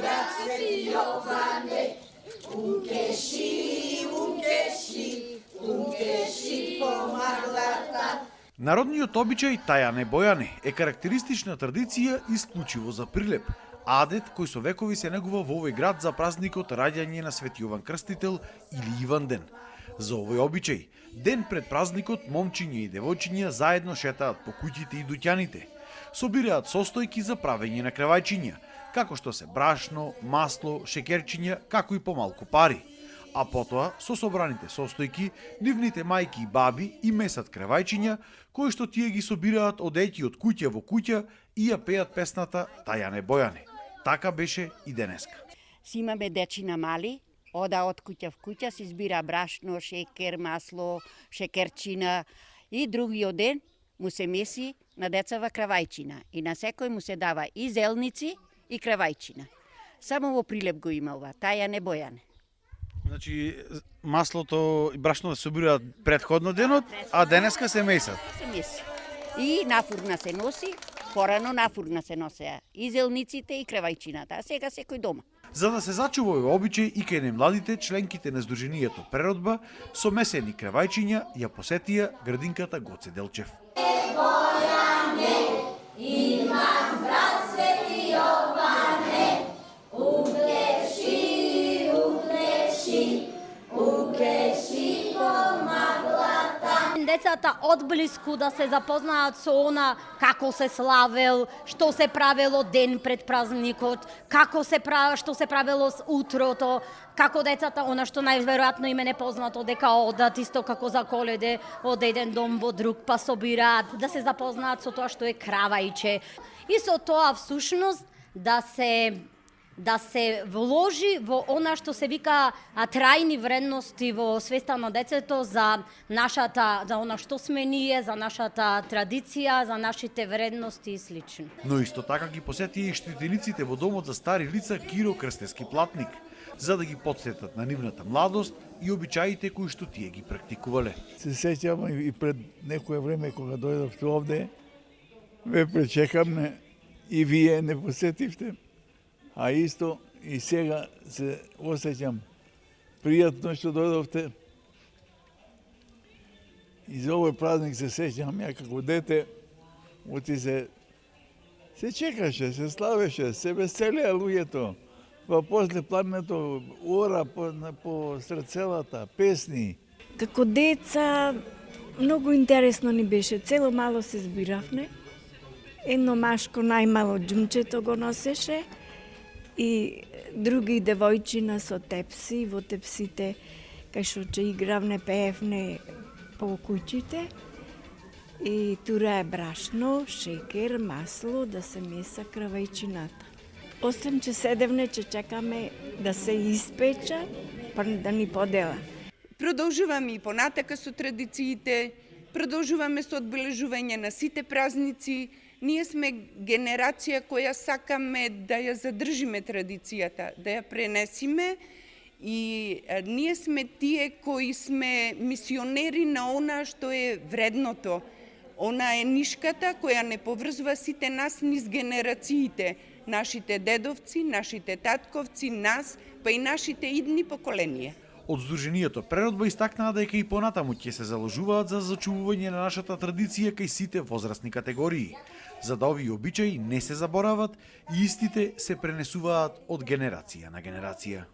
brat Sveti Jovane, unkeši, помаглата. Народниот обичај тајане бојане е карактеристична традиција исклучиво за Прилеп, адет кој со векови се негува во овој град за празникот раѓање на Свети Јован Крстител или Иванден. За овој обичај, ден пред празникот момчиња и девојчиња заедно шетаат по куќите и дуќаните. Собираат состојки за правење на кревајчиња, како што се брашно, масло, шекерчиња, како и помалку пари. А потоа, со собраните состојки, нивните мајки и баби и месат кревајчиња, кои што тие ги собираат одејќи од куќа во куќа и ја пеат песната Тајане бојане. Така беше и денеска. Си имаме дечина мали, ода од куќа в куќа, си избира брашно, шекер, масло, шекерчина и другиот ден му се меси на децава кревајчина. И на секој му се дава и зелници и кревајчина. Само во Прилеп го има ова, Тајане бојане. Значи, маслото и брашното се собираат предходно денот, а денеска се месат. Се меси. И нафурна се носи, порано нафурна се носеа. И зелниците и кревајчината, а сега секој дома. За да се зачува овој обичај и кај немладите, членките на Сдруженијето Преродба со месени кревајчиња ја посетија градинката Гоце Делчев. Бојане, имам брат Свети Јоване, укеши помаглата. Децата одблиску да се запознаат со она како се славел, што се правело ден пред празникот, што се правело с утрото, како децата она што најверојатно им е непознато дека одат исто како за Коледе од еден дом во друг па собираат, да се запознаат со тоа што е кравајче. И со тоа всушност да се вложи во она што се вика трајни вредности во свеста на децето за она што сме ние, за нашата традиција, за нашите вредности и слично. Но исто така ги посетија и штителиците во домот за стари лица Киро Крстевски Платник, за да ги потсетат на нивната младост и обичаите кои што тие ги практикувале. Се сеќам и пред некое време кога дојдовте овде, ве пречекам и вие не посетивте. А исто и сега се осеќам пријатно што дојдовте. И за овој празник се сеќам ја како дете, оти се чекаше, се славеше, се веселеа луѓето. Па после пламето ора по срцелата, песни. Како деца многу интересно ни беше, цело мало се збиравме. Едно машко најмало џумчето го носеше и други девојчина со тепси, во тепсите кај што ќе игравне, пеевне по куќите. И тура е брашно, шекер, масло, да се меса кревајчината. Освен че седевне, че чекаме да се испеча, па да ни подела. Продолжуваме и понатака со традициите, продолжуваме со одбележување на сите празници. Ние сме генерација која сакаме да ја задржиме традицијата, да ја пренесиме и ние сме тие кои сме мисионери на она што е вредното. Она е нишката која не поврзува сите нас низ генерациите, нашите дедовци, нашите татковци, нас, па и нашите идни поколенија. Од Сдруженијето Преродба истакнаа дека и понатаму ќе се заложуваат за зачувување на нашата традиција кај сите возрастни категории, за да овие обичаи не се заборават и истите се пренесуваат од генерација на генерација.